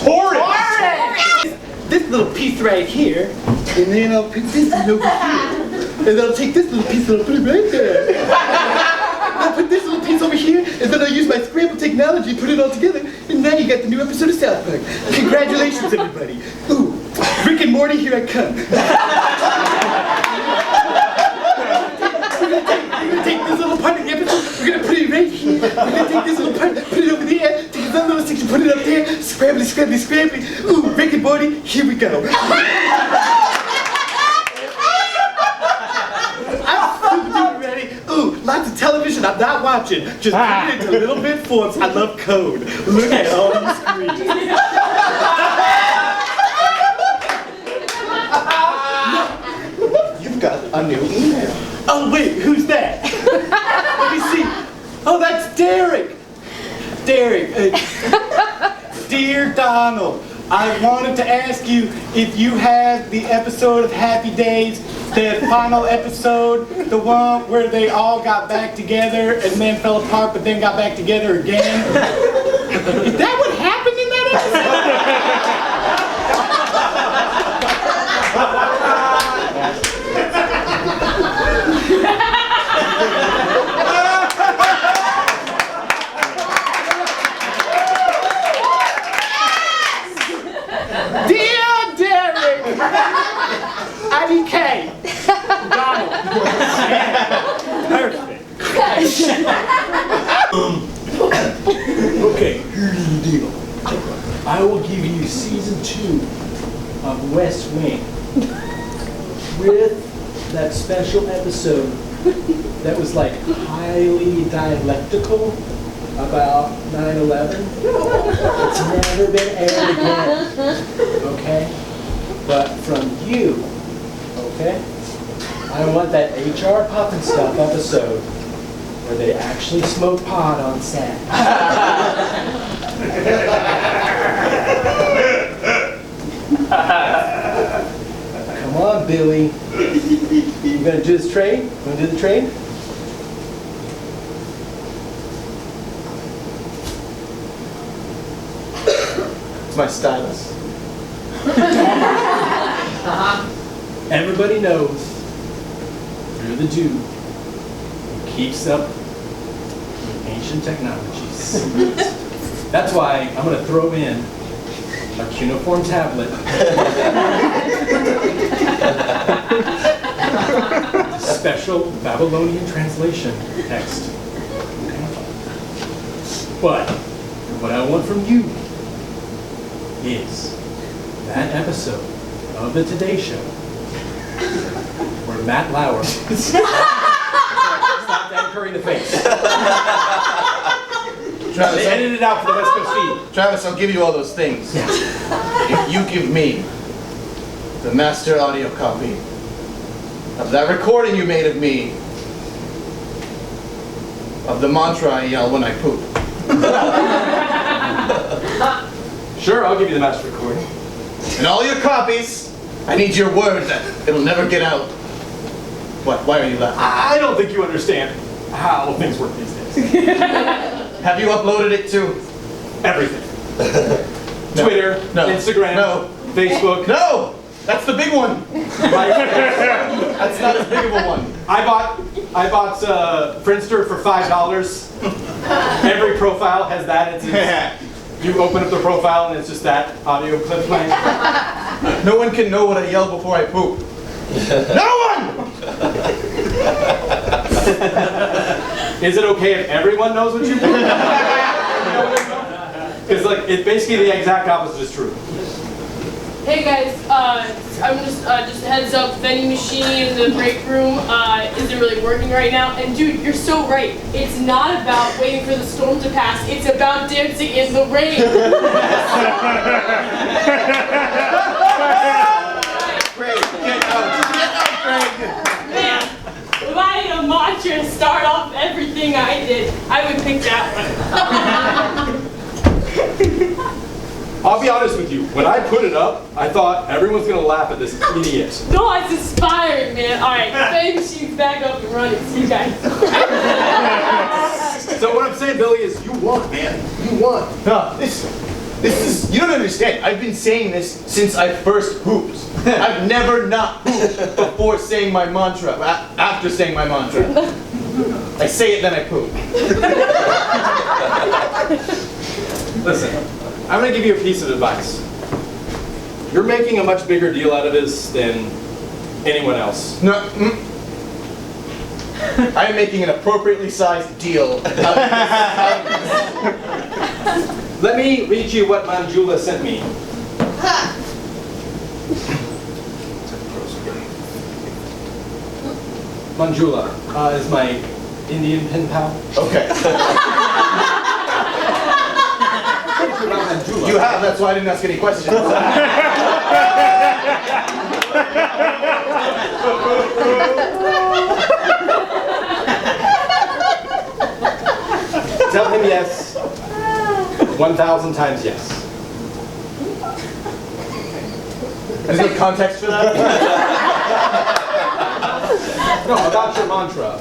Torrent! This little piece right here, and then I'll put this over here. And then I'll take this little piece and I'll put it right there. I'll put this little piece over here, and then I'll use my scramble technology, put it all together, and now you got the new episode of South Park. Congratulations, everybody. Ooh, Rick and Morty, here I come. We're gonna take this little part of the episode, we're gonna put it right here. We're gonna take this little part, put it over there, take this other little section, put it up there, scrambly, scrambly, scrambly. Ooh, Rick and Morty, here we go. I'm ready. Ooh, lots of television I'm not watching. Just put it into little bit forms. I love code. Look at all these screens. You've got a new email. Oh wait, who's that? Let me see. Oh, that's Derek. Derek. Dear Donald, I wanted to ask you if you had the episode of Happy Days, the final episode, the one where they all got back together and then fell apart but then got back together again. Is that what happened in that episode? Dear Derek, IDK, Donald, perfect. Okay, here's the deal. I will give you season 2 of West Wing with that special episode that was like highly dialectical about 9/11. It's never been aired again, okay? But from you, okay? I want that HR Puffin Stuff episode where they actually smoke pot on set. Come on, Billy. You gonna do this trade? You wanna do the trade? It's my stylus. Everybody knows you're the dude who keeps up with ancient technologies. That's why I'm going to throw in a cuneiform tablet, special Babylonian translation text. But what I want from you is that episode of the Today Show where Matt Lauer slapped Dan Curry in the face. Travis, They edited it out for the West Coast feed. Travis, I'll give you all those things. If you give me the master audio copy of that recording you made of me, of the mantra I yell when I poop. Sure, I'll give you the master recording. And all your copies, I need your word that it'll never get out. What? Why are you laughing? I don't think you understand how things work these days. Have you uploaded it to Everything. No. Twitter, No. Instagram, No. Facebook. No! That's the big one! MySpace. That's not as big of a one. I bought Friendster for $5. Every profile has that. You open up the profile and it's just that audio clip playing. No one can know what I yell before I poop. No one! Is it okay if everyone knows what you do? Because like basically the exact opposite is true. Hey guys, I'm just a heads up, vending machine in the break room isn't really working right now. And dude, you're so right. It's not about waiting for the storm to pass. It's about dancing in the rain. Great, get out, Greg. Man, if I had a mantra to start off everything I did, I would pick that one. I'll be honest with you. When I put it up, I thought everyone's gonna laugh at this idiot. No, it's inspiring, man. All right, vending machine's back up and running. See you guys. So what I'm saying, Billy, is you won, man. You won. No, this You don't understand. I've been saying this since I first pooped. I've never not pooped before saying my mantra, after saying my mantra. I say it, then I poop. Listen, I'm going to give you a piece of advice. You're making a much bigger deal out of this than anyone else. No. I am making an appropriately sized deal out of this. Let me read you what Manjula sent me. Manjula is my Indian pen pal. Okay. You have, that's why I didn't ask any questions. Tell him yes. 1,000 times yes. Is there context for that? No, about your mantra.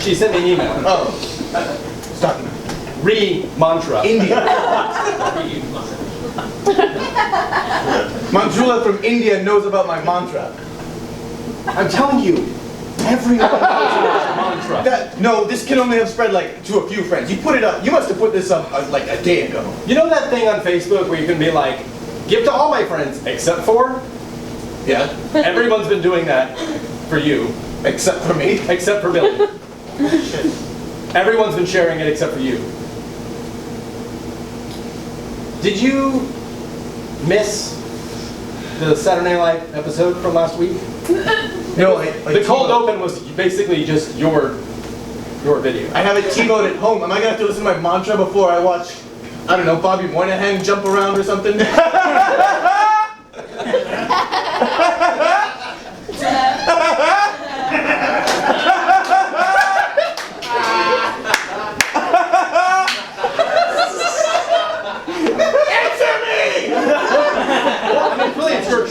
She sent me an email. Oh. Stop. Re-mantra. India. Manjula from India knows about my mantra. I'm telling you, everyone knows about mantra. No, this can only have spread like to a few friends. You put it up. You must have put this up like a day ago. You know that thing on Facebook where you can be like, give to all my friends except for? Yeah. Everyone's been doing that for you. Except for me. Except for Billy. Everyone's been sharing it except for you. Did you miss the Saturday Night Live episode from last week? No, the cold open was basically just your video. I have it TiVo'd at home. Am I gonna have to listen to my mantra before I watch, I don't know, Bobby Moynihan jump around or something?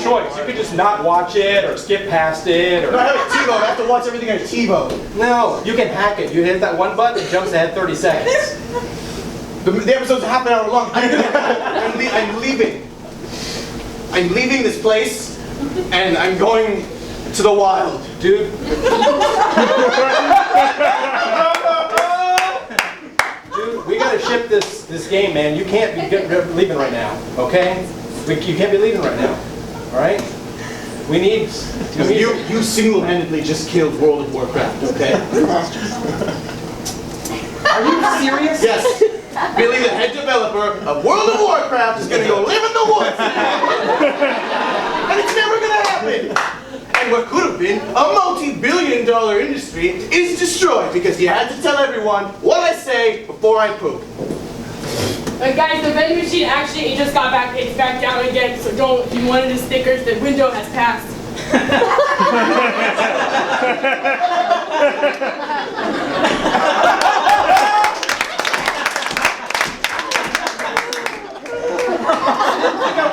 Choice. You could just not watch it or skip past it. Or No, I have it TiVo. I have to watch everything on TiVo. No, you can hack it. You hit that one button, it jumps ahead 30 seconds. The episode's half an hour long. I'm leaving. I'm leaving this place, and I'm going to the wild. Dude. Dude, we gotta ship this game, man. You can't be leaving right now, okay? You can't be leaving right now. All right? We need... You single-handedly just killed World of Warcraft, okay? Are you serious? Yes. Billy, the head developer of World of Warcraft, is gonna go live in the woods. And it's never gonna happen. And what could have been a multi-billion-dollar industry is destroyed because you had to tell everyone what I say before I poop. Guys, the vending machine actually, it just got back, it's back down again, so don't, if you wanted the stickers, the window has passed. I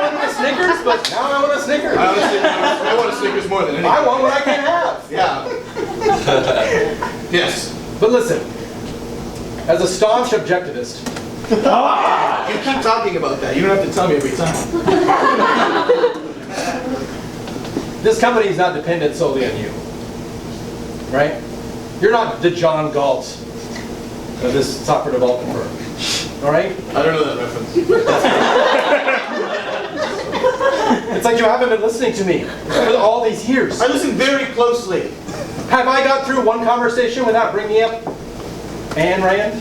wanted a Snickers, but now I want a Snickers. I want a Snickers more than anything. I want what I can't have. Yeah. Yes. But listen, as a staunch objectivist, You keep talking about that. You don't have to tell me every time. this company is not dependent solely on you, right? You're not the John Galt of this software development firm, all right? I don't know that reference. It's like you haven't been listening to me for all these years. I listen very closely. Have I got through one conversation without bringing up Ayn Rand?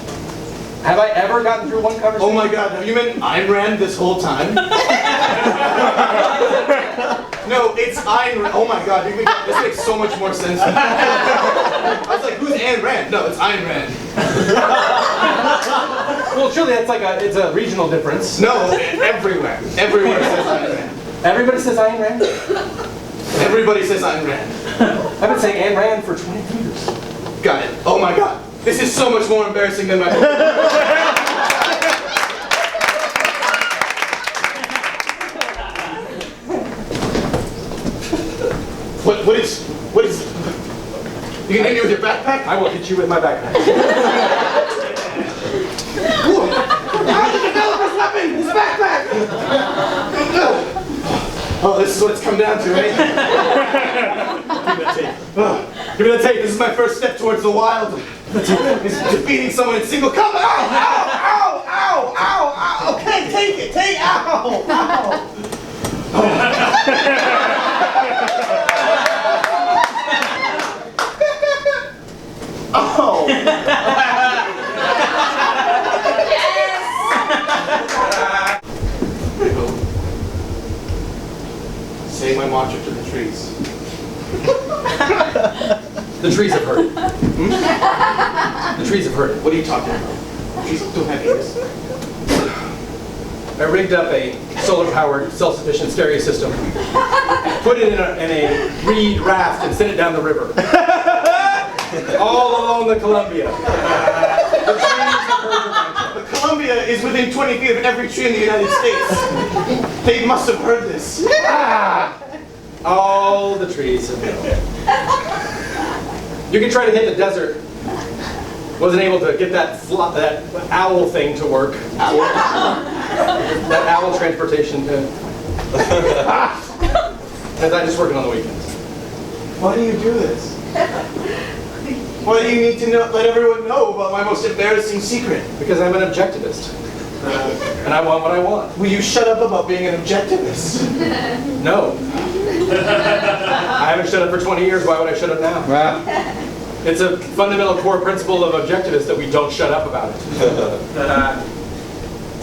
Have I ever gotten through one conversation? Oh my God, have you meant Ayn Rand this whole time? No, it's Ayn Rand. Oh my God, this makes so much more sense. I was like, who's Ayn Rand? No, it's Ayn Rand. Well, surely that's like it's a regional difference. No, everywhere. Everywhere says Ayn Rand. Everybody says Ayn Rand? Everybody says Ayn Rand. I've been saying Ayn Rand for 20 years. Got it. Oh my God. This is so much more embarrassing than my What is you can hit me with your backpack? I will hit you with my backpack. How did the developer's weapon? His backpack! this is what it's come down to, eh? Give me that tape. Give me that tape. This is my first step towards the wild. It's defeating someone in single combat. Ow! Ow! Ow! Ow! Ow! Okay, take it. Take it. Ow! Ow! Oh! Say my mantra to the trees. The trees have heard it. The trees have heard it. What are you talking about? Trees don't have ears. I rigged up a solar-powered, self-sufficient stereo system, put it in a reed raft, and sent it down the river. All along the Columbia. The trees have heard the mantra. The Columbia is within 20 feet of every tree in the United States. They must have heard this. All the trees have known. You can try to hit the desert. Wasn't able to get that owl thing to work. That owl transportation thing. Because I'm just working on the weekends. Why do you do this? Why do you need to let everyone know about my most embarrassing secret? Because I'm an objectivist. And I want what I want. Will you shut up about being an objectivist? No. I haven't shut up for 20 years. Why would I shut up now? It's a fundamental core principle of objectivists that we don't shut up about it.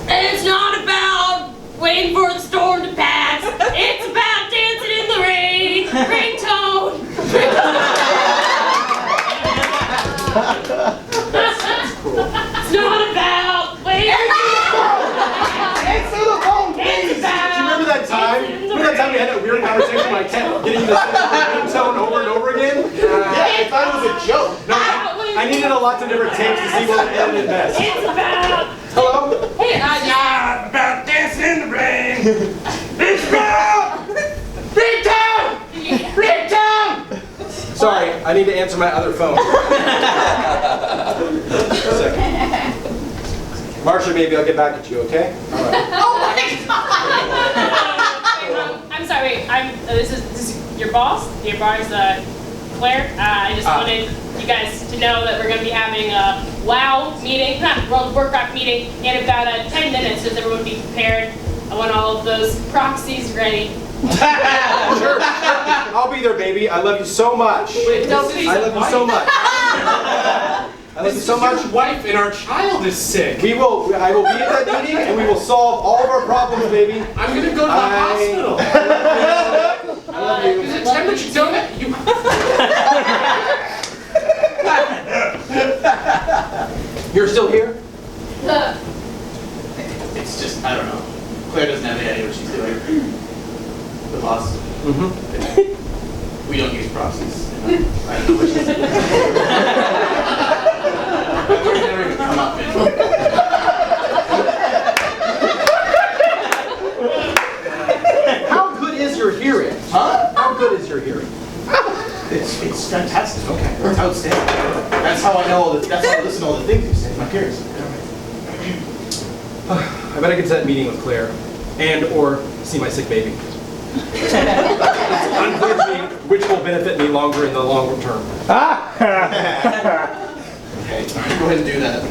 And it's not about waiting for the storm to pass. It's about dancing in the rain. Ringtone. It's not about waiting. Answer the phone, please! It's about. Do you remember that time? Remember that time we had that weird conversation like getting you to sing the ringtone over and over again? Yeah, I thought it was a joke. No, I needed a lot of different takes to see what ended best. It's about. Hello? Hey, Not about dancing in the rain. It's about Ringtone! Ringtone! Sorry, I need to answer my other phone. Marcia, maybe I'll get back at you, okay? All right. Oh my God! I'm sorry. This is your boss. Your boss, Claire. I just wanted you guys to know that we're going to be having a WOW meeting, not World of Warcraft meeting, in about 10 minutes, so everyone be prepared. I want all of those proxies ready. Sure. I'll be there, baby. I love you so much. Wait, don't be I love you so much. I love you so much. Your wife and our child is sick. I will be at that meeting, and we will solve all of our problems, baby. I'm gonna go to the hospital. I love you. Is it time that you donate? You're still here? It's just, I don't know. Claire doesn't have any idea what she's doing. The boss. Mm-hmm. We don't use proxies. I don't know what she's doing. That word's never even come up, man. How good is your hearing? Huh? How good is your hearing? It's fantastic. Okay. It's outstanding. That's how I know all the, that's how I listen to all the things you say. My ears. I better get to that meeting with Claire, or see my sick baby. It's unclear to me which will benefit me longer in the longer term. Okay, go ahead and do that.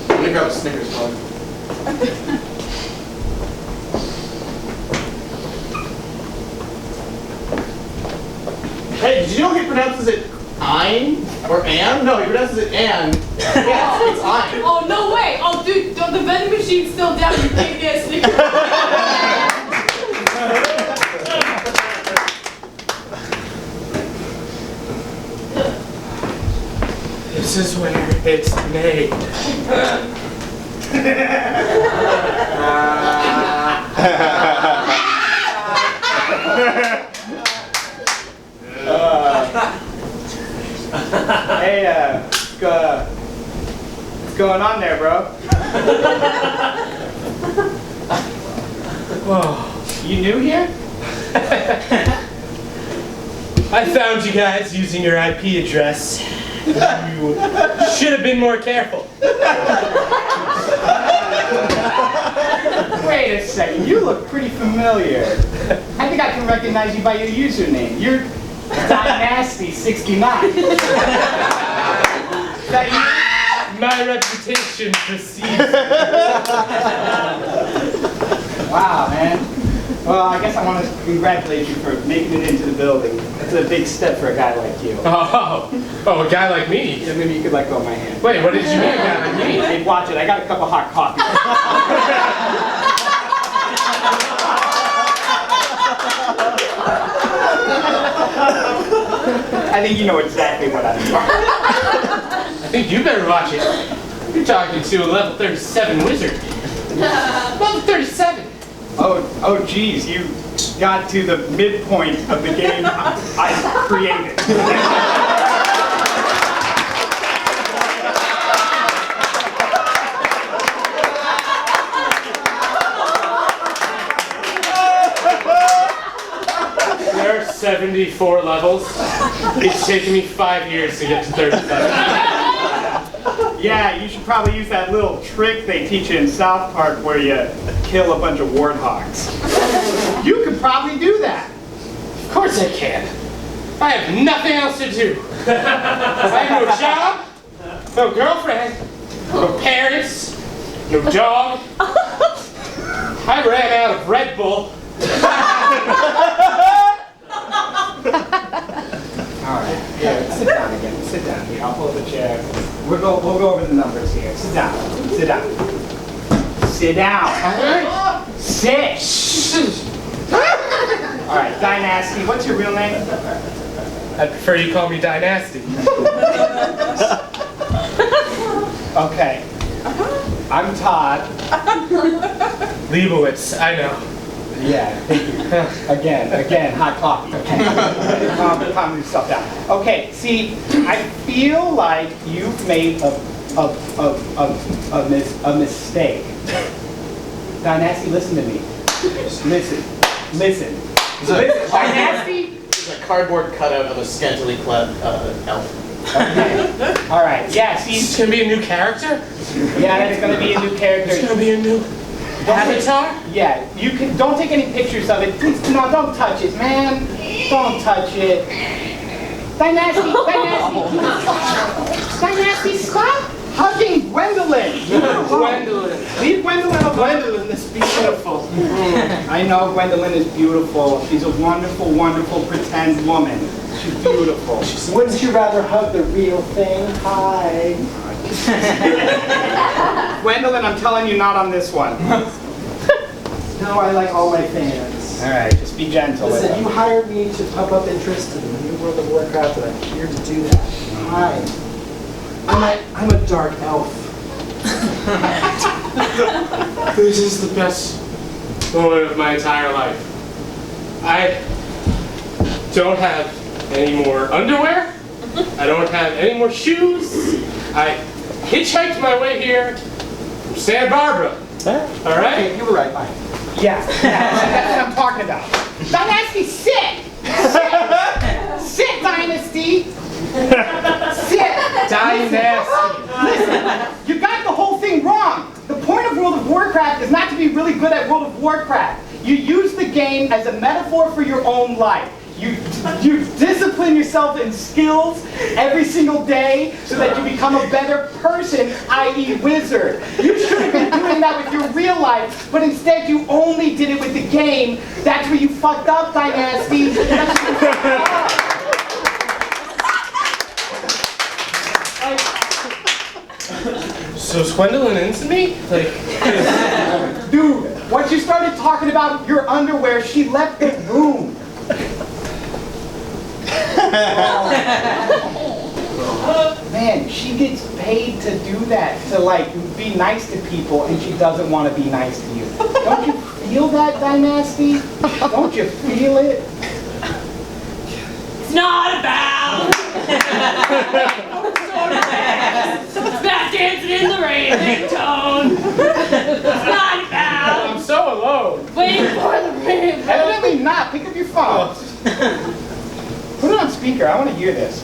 I'm gonna grab a Snickers bar. Hey, did you know he pronounces it Ein or An? No, he pronounces it An. Yeah, it's Ein. Oh, no way! Oh, dude, the vending machine's still down. You can't get a Snickers. This is where it's made. Hey, what's going on there, bro? Whoa, you new here? I found you guys using your IP address. You should have been more careful. Wait a second, you look pretty familiar. I think I can recognize you by your username. You're Dynasty69. That you? My reputation precedes. Wow, man. Well, I guess I want to congratulate you for making it into the building. That's a big step for a guy like you. Oh, a guy like me? Yeah, maybe you could let go of my hand. Wait, what did you mean, a guy like me? Hey, watch it. I got a cup of hot coffee. I think you know exactly what I mean. I think you better watch it. You're talking to a level 37 wizard. Level 37. Oh, geez, you got to the midpoint of the game I created. There are 74 levels. It's taken me 5 years to get to 37. Yeah, you should probably use that little trick they teach you in South Park where you kill a bunch of warthogs. You could probably do that. Of course I can. I have nothing else to do. I have no job, no girlfriend, no parents, no dog. I ran out of Red Bull. All right, yeah, sit down again. Sit down here. I'll pull up a chair. We'll go over the numbers here. Sit down. Sit down. Sit down. Sit. All right, Dynasty. What's your real name? I prefer you call me Dynasty. Okay. I'm Todd. Leibowitz, I know. Yeah, thank you. Again, hot coffee. Okay. Calm yourself down. Okay, see, I feel like you've made a mistake. Dynasty, listen to me. Listen. Dynasty? It's a cardboard cutout of a scantily clad elf. Okay. All right. Yeah. See, It's gonna be a new character? yeah, that's gonna be a new character. It's gonna be a new avatar? Yeah, you can. Don't take any pictures of it. Please, no, don't touch it, man. Don't touch it. Dynasty, stop hugging Gwendolyn. Gwendolyn. Leave Gwendolyn alone. Gwendolyn is beautiful. I know Gwendolyn is beautiful. She's a wonderful, wonderful pretend woman. She's beautiful. Wouldn't you rather hug the real thing? Hi. Gwendolyn, I'm telling you, not on this one. No, I like all my fans. All right, just be gentle. with Listen, them. you hired me to pump up interest in the new World of Warcraft, and I'm here to do that. Hi. I'm a dark elf. This is the best moment of my entire life. I don't have any more underwear. I don't have any more shoes. I hitchhiked my way here from Santa Barbara. All right? Okay, you were right, fine. Yeah, that's what I'm talking about. Dynasty, sit! Sit, Dynasty! Sit! Dynasty! Listen, you got the whole thing wrong. The point of World of Warcraft is not to be really good at World of Warcraft. You use the game as a metaphor for your own life. You discipline yourself in skills every single day so that you become a better person, i.e. wizard. You should have been doing that with your real life, but instead you only did it with the game. That's where you fucked up, Dynasty. That's where you fucked up. So is Gwendolyn into me? Like, Dude, once you started talking about your underwear, she left the room. Man, she gets paid to do that, to like be nice to people, and she doesn't want to be nice to you. Don't you feel that, Dynasty? Don't you feel it? It's not about it's about dancing in the rain, ringtone. It's not about I'm so alone. waiting for the rain. Evidently not. Pick up your phone. Put it on speaker. I want to hear this.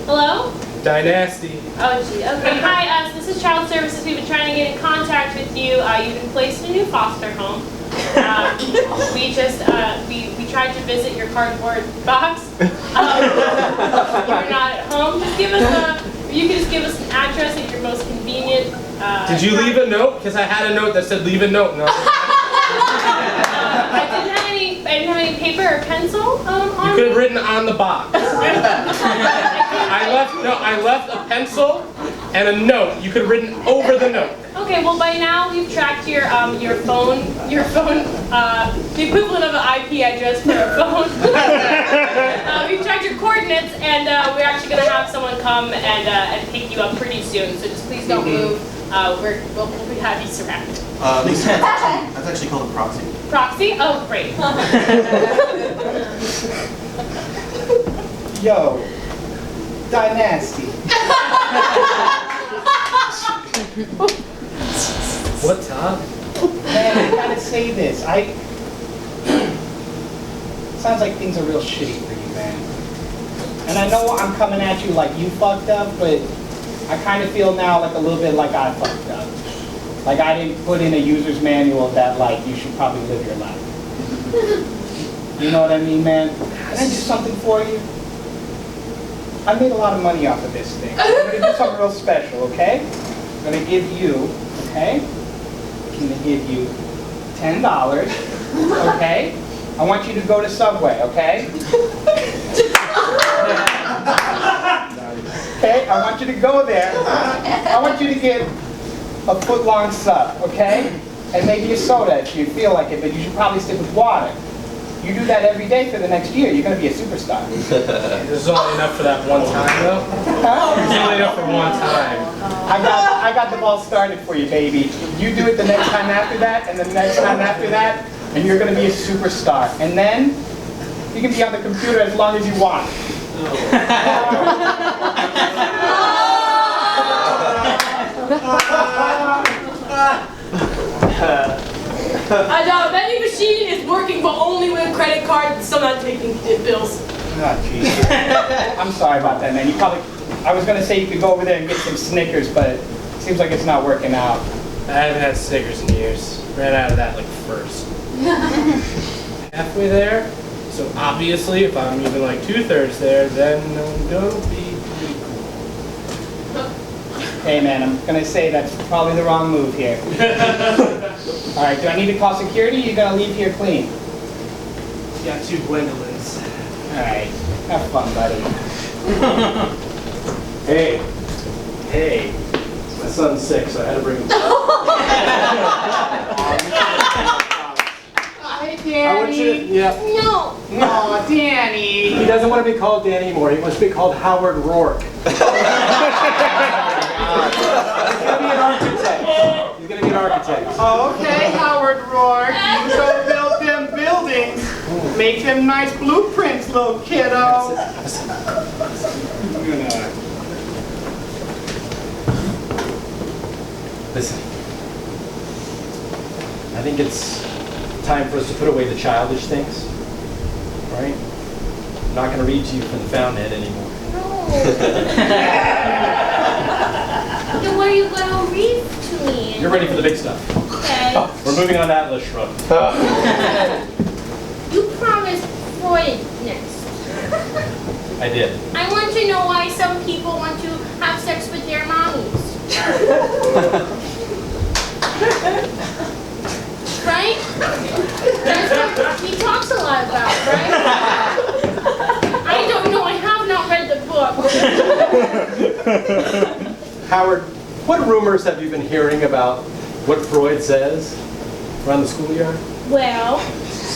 Hello? Dynasty. Oh, gee. Okay. Hi, this is Child Services. We've been trying to get in contact with you. You've been placed in a new foster home. We just, we tried to visit your cardboard box. You're not at home. Just give us you can just give us an address at your most convenient. Did you leave a note? Because I had a note that said leave a note. No. I didn't have any paper or pencil on You could have written on the box. I left a pencil and a note. You could have written over the note. Okay, well by now we've tracked your phone, the equivalent of an IP address for a phone. We've tracked your coordinates, and we're actually going to have someone come and pick you up pretty soon. So just please don't move. We'll have you surrounded. Lisa, that's actually called a proxy. Proxy? Oh, great. Yo, Dynasty. What's up? Man, I gotta say this. Sounds like things are real shitty for you, man. And I know I'm coming at you like you fucked up, but I kind of feel now like a little bit like I fucked up. Like I didn't put in a user's manual that like you should probably live your life. You know what I mean, man? Can I do something for you? I made a lot of money off of this thing. I'm gonna do something real special, okay? I'm gonna give you, okay? I'm gonna give you $10, okay? I want you to go to Subway, okay? Okay, I want you to go there. I want you to get a foot-long sub, okay? And maybe a soda if you feel like it, but you should probably stick with water. You do that every day for the next year, you're gonna be a superstar. There's only enough for that one time, though. Huh? There's only enough for one time. I got the ball started for you, baby. You do it the next time after that, and the next time after that, and you're gonna be a superstar. And then, you can be on the computer as long as you want. The vending machine is working, but only with a credit card. It's still not taking bills. Oh, jeez. I'm sorry about that, man. I was gonna say you could go over there and get some Snickers, but it seems like it's not working out. I haven't had Snickers in years. Ran out of that like first. Halfway there. So obviously, if I'm even like 2/3 there, then I'm gonna be pretty cool. Hey, man, I'm gonna say that's probably the wrong move here. All right, do I need to call security? You're gonna leave here clean. Got 2 Gwendolyn's. All right, have fun, buddy. Hey, my son's sick, so I had to bring him. Hi, I want you to, yeah. No. Aw, Danny. He doesn't want to be called Danny anymore. He wants to be called Howard Rourke. He's gonna be an architect. He's gonna be an architect. Okay, Howard Rourke, you go build them buildings. Make them nice blueprints, little kiddo. Listen, I think it's time for us to put away the childish things, right? I'm not going to read to you from the Fountainhead anymore. No. Then what are you going to read to me? You're ready for the big stuff. Okay. We're moving on to Atlas Shrugged. You promised Freud next. I did. I want to know why some people want to have sex with their mommies. Right? That's what he talks a lot about, right? I don't know. I have not read the book. Howard, what rumors have you been hearing about what Freud says around the schoolyard? Well,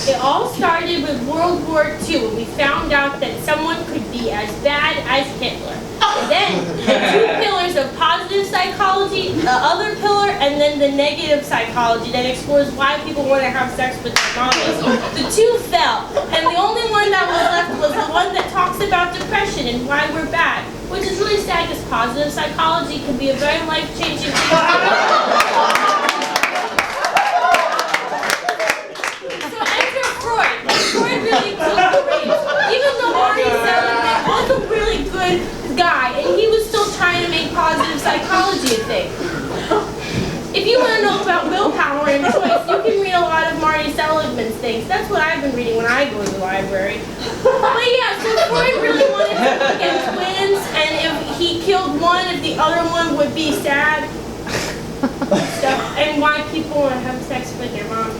it all started with World War II when we found out that someone could be as bad as Hitler. And then the 2 pillars of positive psychology, the other pillar, and then the negative psychology that explores why people want to have sex with their mommies. The 2 fell, and the only one that was left was the one that talks about depression and why we're bad, which is really sad because positive psychology can be a very life-changing thing. Freud really took the reins. Even though Marty Seligman was a really good guy, and he was still things. That's what I've been reading when I go to the library. But yeah, so Freud really wanted to look at twins, and if he killed one, if the other one would be sad. Stuff, and why people want to have sex with their mom.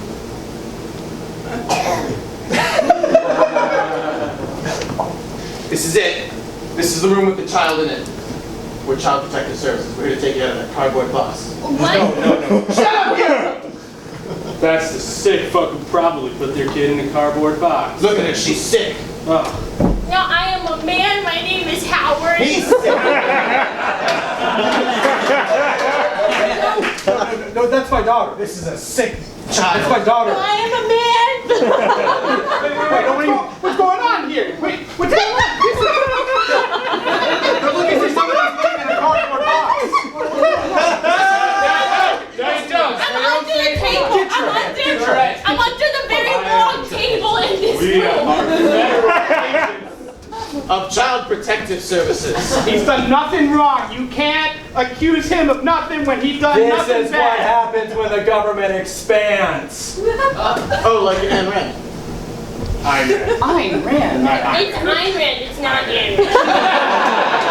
This is it. This is the room with the child in it. We're Child Protective Services. We're here to take you out of that cardboard box. What? No. Shut up here! That's the sick fucking probably put their kid in a cardboard box. Look at her, she's sick. Oh. Now I am a man. My name is Howard. He's sick. No, that's my daughter. This is a sick child. That's my daughter. I am a man. What's going on here? Wait, what's going on? Look, is there someone who's living in a cardboard box? I'm under the very long table in this room. Of Child Protective Services. He's done nothing wrong. You can't accuse him of nothing when he's done nothing This is what bad. happens when the government expands. Oh, like Ayn Rand. Ayn Rand. It's Ayn Rand, it's not Ayn Rand.